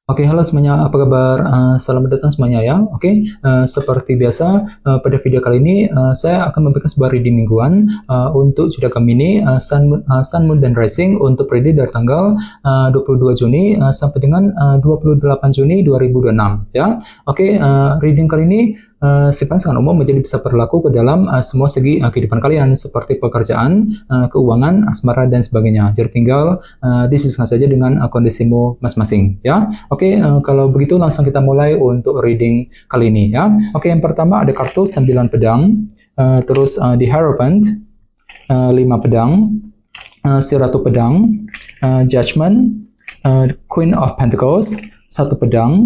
Oke, halo semuanya, apa kabar? Selamat datang semuanya ya. Oke, seperti biasa, pada video kali ini saya akan memberikan sebuah reading mingguan untuk zodiak Gemini, Sun, Moon, dan Rising untuk periode dari tanggal 22 Juni sampai dengan 28 Juni 2026 ya. Oke, reading kali ini sifatnya sangat umum, menjadi bisa berlaku ke dalam semua segi kehidupan kalian seperti pekerjaan, keuangan, asmara, dan sebagainya. Jadi tinggal disesuaikan saja dengan kondisimu masing-masing ya. Oke, kalau begitu langsung kita mulai untuk reading kali ini ya. Oke, yang pertama ada kartu 9 pedang, terus The Hierophant, 5 pedang, si Ratu Pedang, Judgment, Queen of Pentacles, 1 pedang,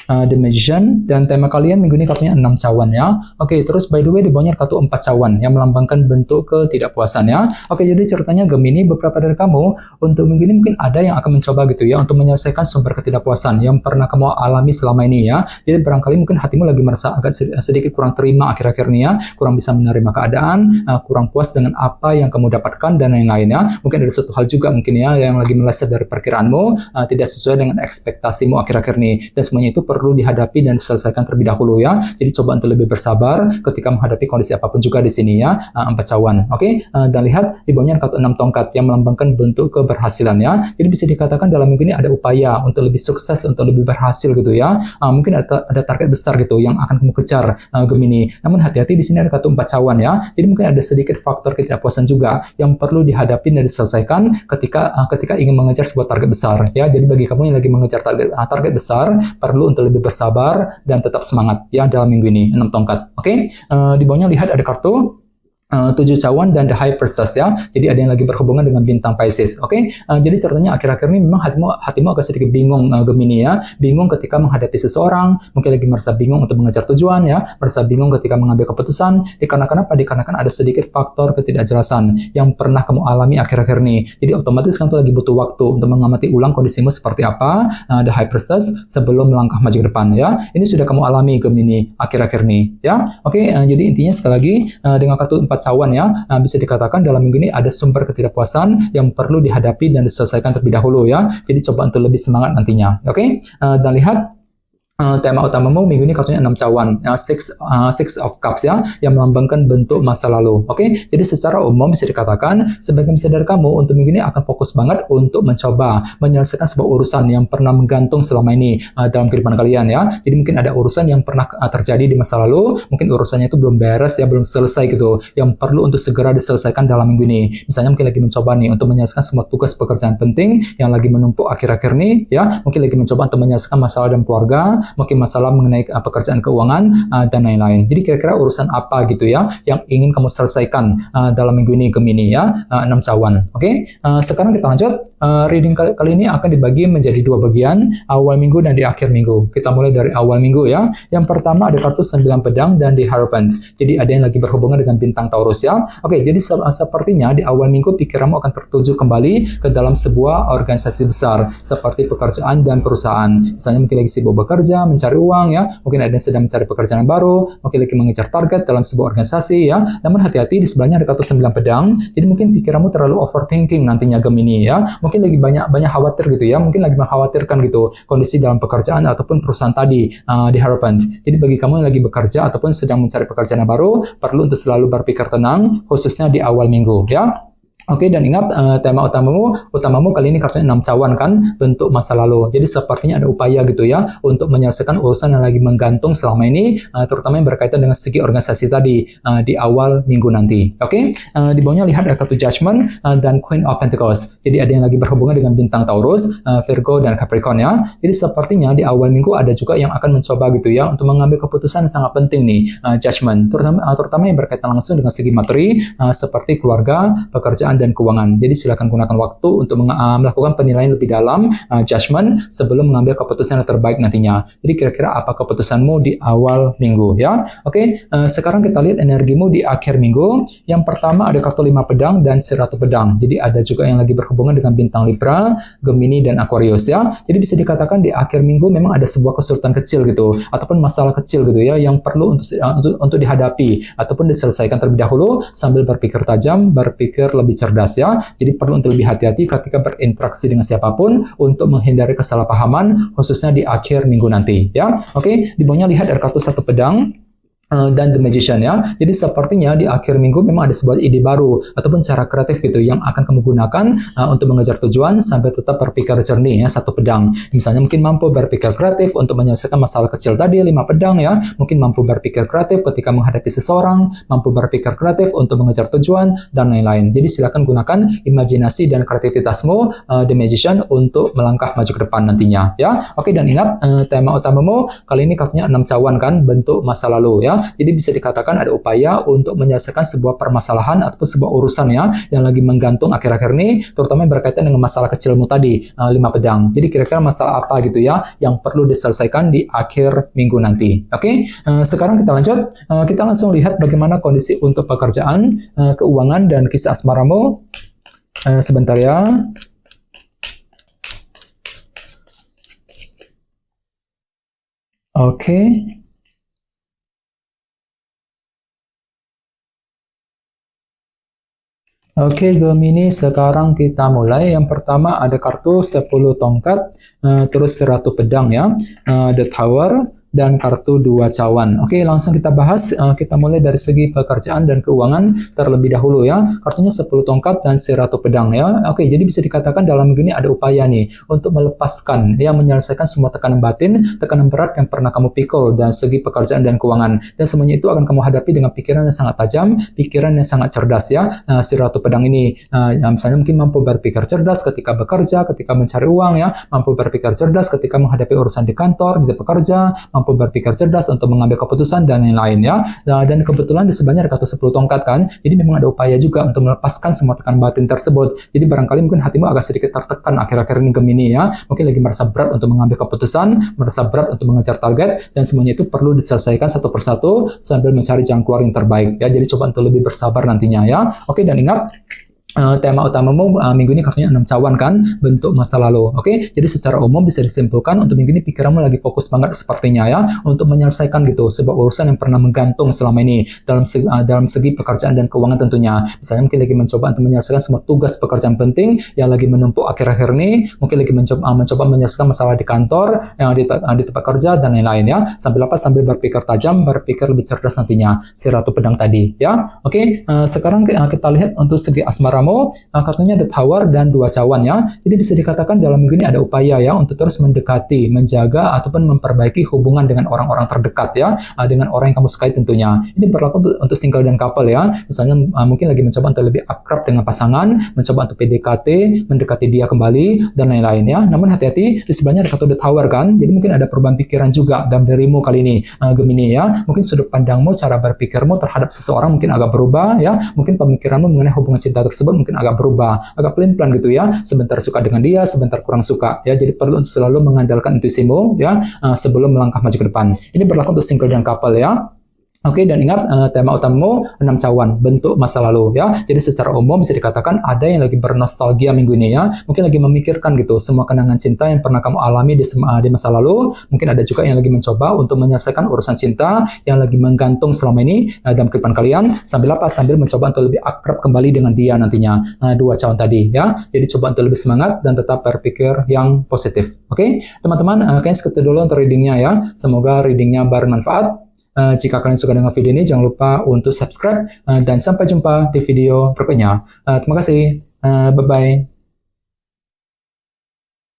The Magician, dan tema kalian minggu ini kartunya 6 cawan ya. Oke, terus by the way di bawahnya kartu 4 cawan yang melambangkan bentuk ketidakpuasan ya. Oke, jadi ceritanya Gemini, beberapa dari kamu untuk minggu ini mungkin ada yang akan mencoba gitu ya untuk menyelesaikan sumber ketidakpuasan yang pernah kamu alami selama ini ya. Jadi barangkali mungkin hatimu lagi merasa agak sedikit kurang terima akhir-akhir ini ya, kurang bisa menerima keadaan, kurang puas dengan apa yang kamu dapatkan dan lain-lain ya. Mungkin ada suatu hal juga mungkin ya yang lagi meleset dari perkiraanmu, tidak sesuai dengan ekspektasimu akhir-akhir ini, dan semuanya itu perlu dihadapi dan diselesaikan terlebih dahulu ya. Jadi coba untuk lebih bersabar ketika menghadapi kondisi apapun juga di sini ya. 4 cawan. Oke, dan lihat di bawahnya kartu 6 tongkat yang melambangkan bentuk keberhasilan ya. Jadi bisa dikatakan dalam minggu ini ada upaya untuk lebih sukses, untuk lebih berhasil gitu ya. Mungkin ada target besar gitu yang akan kamu kejar Gemini. Namun hati-hati, di sini ada kartu 4 cawan ya. Jadi mungkin ada sedikit faktor ketidakpuasan juga yang perlu dihadapi dan diselesaikan ketika ingin mengejar sebuah target besar ya. Jadi bagi kamu yang lagi mengejar target besar, perlu untuk lebih bersabar dan tetap semangat ya dalam minggu ini. 6 tongkat. Oke, di bawahnya lihat ada kartu 7 cawan dan The High Priestess ya. Jadi ada yang lagi berhubungan dengan bintang Pisces. Oke, jadi ceritanya akhir-akhir ini memang hatimu agak sedikit bingung Gemini ya. Bingung ketika menghadapi seseorang, mungkin lagi merasa bingung untuk mengejar tujuan ya, merasa bingung ketika mengambil keputusan. Dikarenakan apa? Dikarenakan ada sedikit faktor ketidakjelasan yang pernah kamu alami akhir-akhir ini. Jadi otomatis kamu lagi butuh waktu untuk mengamati ulang kondisimu seperti apa, The High Priestess, sebelum melangkah maju ke depan ya. Ini sudah kamu alami Gemini akhir-akhir ini ya. Oke, jadi intinya sekali lagi dengan kartu 4 cawan ya, bisa dikatakan dalam minggu ini ada sumber ketidakpuasan yang perlu dihadapi dan diselesaikan terlebih dahulu ya. Jadi coba untuk lebih semangat nantinya. Oke, dan lihat tema utamamu minggu ini kartunya 6 cawan, six of cups ya, yang melambangkan bentuk masa lalu. Oke, jadi secara umum bisa dikatakan sebagian besar dari kamu untuk minggu ini akan fokus banget untuk mencoba menyelesaikan sebuah urusan yang pernah menggantung selama ini dalam kehidupan kalian ya. Jadi mungkin ada urusan yang pernah terjadi di masa lalu, mungkin urusannya itu belum beres ya, belum selesai gitu, yang perlu untuk segera diselesaikan dalam minggu ini. Misalnya mungkin lagi mencoba nih untuk menyelesaikan semua tugas pekerjaan penting yang lagi menumpuk akhir-akhir ini ya, mungkin lagi mencoba untuk menyelesaikan masalah dalam keluarga, mungkin masalah mengenai pekerjaan keuangan dan lain-lain. Jadi kira-kira urusan apa gitu ya yang ingin kamu selesaikan dalam minggu ini Gemini ya, 6 cawan. Oke, sekarang kita lanjut. Reading kali ini akan dibagi menjadi 2 bagian, awal minggu dan di akhir minggu. Kita mulai dari awal minggu ya. Yang pertama ada kartu 9 pedang dan The Hierophant. Jadi ada yang lagi berhubungan dengan bintang Taurus ya. Oke, jadi sepertinya di awal minggu pikiranmu akan tertuju kembali ke dalam sebuah organisasi besar seperti pekerjaan dan perusahaan. Misalnya mungkin lagi sibuk bekerja, mencari uang ya. Mungkin ada yang sedang mencari pekerjaan baru, mungkin lagi mengejar target dalam sebuah organisasi ya. Namun hati-hati, di sebelahnya ada kartu 9 pedang. Jadi mungkin pikiranmu terlalu overthinking nantinya Gemini ya. Mungkin lagi banyak khawatir gitu ya, mungkin lagi mengkhawatirkan gitu kondisi dalam pekerjaan ataupun perusahaan tadi di Hierophant. Jadi bagi kamu yang lagi bekerja ataupun sedang mencari pekerjaan yang baru, perlu untuk selalu berpikir tenang, khususnya di awal minggu ya. Oke, dan ingat tema utamamu kali ini kartunya 6 cawan kan, bentuk masa lalu. Jadi sepertinya ada upaya gitu ya untuk menyelesaikan urusan yang lagi menggantung selama ini, terutama yang berkaitan dengan segi organisasi tadi di awal minggu nanti. Oke, di bawahnya lihat ada kartu Judgment dan Queen of Pentacles. Jadi ada yang lagi berhubungan dengan bintang Taurus, Virgo, dan Capricorn ya. Jadi sepertinya di awal minggu ada juga yang akan mencoba gitu ya untuk mengambil keputusan yang sangat penting nih, Judgment, terutama yang berkaitan langsung dengan segi materi seperti keluarga, pekerjaan, dan keuangan. Jadi silakan gunakan waktu untuk melakukan penilaian lebih dalam, Judgment, sebelum mengambil keputusan yang terbaik nantinya. Jadi kira-kira apa keputusanmu di awal minggu ya. Oke, sekarang kita lihat energimu di akhir minggu. Yang pertama ada kartu 5 pedang dan si Ratu Pedang. Jadi ada juga yang lagi berhubungan dengan bintang Libra, Gemini, dan Aquarius ya. Jadi bisa dikatakan di akhir minggu memang ada sebuah kesulitan kecil gitu, ataupun masalah kecil gitu ya, yang perlu untuk dihadapi ataupun diselesaikan terlebih dahulu sambil berpikir tajam, berpikir lebih cerdas ya. Jadi perlu untuk lebih hati-hati ketika berinteraksi dengan siapapun untuk menghindari kesalahpahaman, khususnya di akhir minggu nanti ya. Oke, di bawahnya lihat ada kartu satu pedang dan The Magician ya. Jadi sepertinya di akhir minggu memang ada sebuah ide baru ataupun cara kreatif gitu yang akan kamu gunakan untuk mengejar tujuan sampai tetap berpikir jernih ya, satu pedang. Misalnya mungkin mampu berpikir kreatif untuk menyelesaikan masalah kecil tadi, 5 pedang ya. Mungkin mampu berpikir kreatif ketika menghadapi seseorang, mampu berpikir kreatif untuk mengejar tujuan dan lain-lain. Jadi silakan gunakan imajinasi dan kreativitasmu The Magician untuk melangkah maju ke depan nantinya ya. Oke, dan ingat tema utamamu kali ini kartunya 6 cawan kan, bentuk masa lalu ya. Jadi bisa dikatakan ada upaya untuk menyelesaikan sebuah permasalahan atau sebuah urusan ya yang lagi menggantung akhir-akhir ini, terutama yang berkaitan dengan masalah kecilmu tadi, 5 pedang. Jadi kira-kira masalah apa gitu ya yang perlu diselesaikan di akhir minggu nanti. Oke, sekarang kita lanjut. Kita langsung lihat bagaimana kondisi untuk pekerjaan, keuangan, dan kisah asmaramu. Sebentar ya. Oke. Oke, Gemini, sekarang kita mulai. Yang pertama ada kartu 10 tongkat, terus 100 pedang ya, The Tower, dan kartu 2 cawan. Oke, langsung kita bahas. Kita mulai dari segi pekerjaan dan keuangan terlebih dahulu ya. Kartunya 10 tongkat dan 100 pedang ya. Oke, jadi bisa dikatakan dalam minggu ini ada upaya nih untuk melepaskan ya, menyelesaikan semua tekanan batin, tekanan berat yang pernah kamu pikul dari segi pekerjaan dan keuangan. Dan semuanya itu akan kamu hadapi dengan pikiran yang sangat tajam, pikiran yang sangat cerdas ya. Si Ratu Pedang ini misalnya mungkin mampu berpikir cerdas ketika bekerja, ketika mencari uang ya, mampu berpikir cerdas ketika menghadapi urusan di kantor, di pekerja, mampu berpikir cerdas untuk mengambil keputusan dan lain-lain ya. Dan kebetulan di sebelahnya ada kartu 10 tongkat kan. Jadi memang ada upaya juga untuk melepaskan semua tekanan batin tersebut. Jadi barangkali mungkin hatimu agak sedikit tertekan akhir-akhir ini Gemini ya. Mungkin lagi merasa berat untuk mengambil keputusan, merasa berat untuk mengejar target, dan semuanya itu perlu diselesaikan satu persatu sambil mencari jalan keluar yang terbaik ya. Jadi coba untuk lebih bersabar nantinya ya. Oke, dan ingat tema utamamu minggu ini kartunya 6 cawan kan, bentuk masa lalu. Oke, jadi secara umum bisa disimpulkan untuk minggu ini pikiranmu lagi fokus banget sepertinya ya untuk menyelesaikan gitu sebuah urusan yang pernah menggantung selama ini dalam segi pekerjaan dan keuangan tentunya. Misalnya mungkin lagi mencoba untuk menyelesaikan semua tugas pekerjaan penting yang lagi menumpuk akhir-akhir ini, mungkin lagi mencoba menyelesaikan masalah di kantor, yang di tempat kerja dan lain-lain ya. Sambil sambil berpikir tajam, berpikir lebih cerdas nantinya si Ratu Pedang tadi ya. Oke, sekarang kita lihat untuk segi asmara. Kartunya The Tower dan 2 cawan ya. Jadi bisa dikatakan dalam minggu ini ada upaya ya untuk terus mendekati, menjaga ataupun memperbaiki hubungan dengan orang-orang terdekat ya, dengan orang yang kamu sukai tentunya. Ini berlaku untuk single dan couple ya. Misalnya mungkin lagi mencoba untuk lebih akrab dengan pasangan, mencoba untuk PDKT, mendekati dia kembali dan lain-lain ya. Namun hati-hati, di sebelahnya ada kartu The Tower kan. Jadi mungkin ada perubahan pikiran juga dalam dirimu kali ini Gemini ya. Mungkin sudut pandangmu, cara berpikirmu terhadap seseorang mungkin agak berubah ya. Mungkin pemikiranmu mengenai hubungan cinta tersebut mungkin agak berubah, agak pelin-pelan gitu ya. Sebentar suka dengan dia, sebentar kurang suka ya. Jadi perlu untuk selalu mengandalkan intuisimu ya sebelum melangkah maju ke depan. Ini berlaku untuk single dan couple ya. Oke, dan ingat tema utamamu 6 cawan, bentuk masa lalu ya. Jadi secara umum bisa dikatakan ada yang lagi bernostalgia minggu ini ya. Mungkin lagi memikirkan gitu semua kenangan cinta yang pernah kamu alami di masa lalu. Mungkin ada juga yang lagi mencoba untuk menyelesaikan urusan cinta yang lagi menggantung selama ini dalam kehidupan kalian. Sambil mencoba untuk lebih akrab kembali dengan dia nantinya. 2 cawan tadi ya. Jadi coba untuk lebih semangat dan tetap berpikir yang positif. Oke, teman-teman, kayaknya segitu dulu untuk readingnya ya. Semoga readingnya bermanfaat. Jika kalian suka dengan video ini, jangan lupa untuk subscribe dan sampai jumpa di video berikutnya. Terima kasih. Bye-bye.